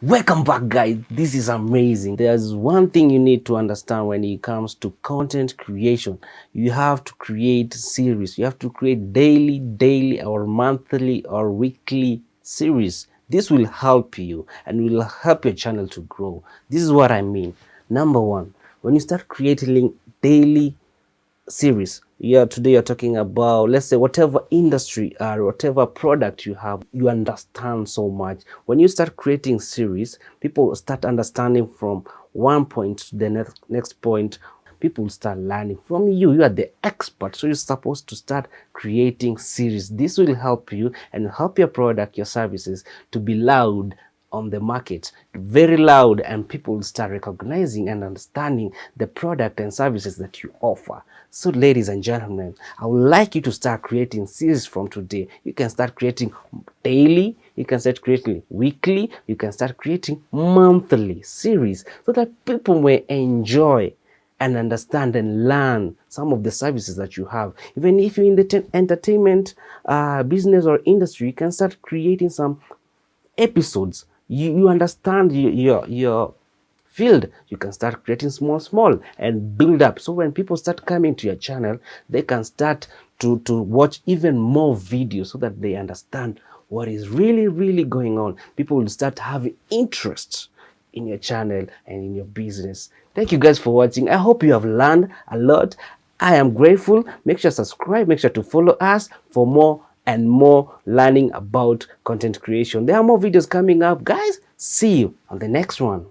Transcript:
Welcome back, guys. This is amazing. There's one thing you need to understand when it comes to content creation. You have to create series. You have to create daily or monthly or weekly series. This will help you and will help your channel to grow. This is what I mean. Number one, when you start creating daily series, today you're talking about, let's say, whatever industry or whatever product you have, you understand so much. When you start creating series, people start understanding from one point to the next point. People start learning from you. You are the expert, so you're supposed to start creating series. This will help you and help your product, your services, to be loud on the market, very loud, and people start recognizing and understanding the product and services that you offer. So ladies and gentlemen, I would like you to start creating series from today. You can start creating daily, you can start creating weekly, you can start creating monthly series so that people may enjoy and understand and learn some of the services that you have. Even if you're in the entertainment business or industry, you can start creating some episodes. You understand your field. You can start creating small and build up, so when people start coming to your channel, they can start to watch even more videos so that they understand what is really going on. People will start having interest in your channel and in your business. Thank you guys for watching. I hope you have learned a lot. I am grateful. Make sure to subscribe, make sure to follow us for more and more learning about content creation. There are more videos coming up, guys. See you on the next one.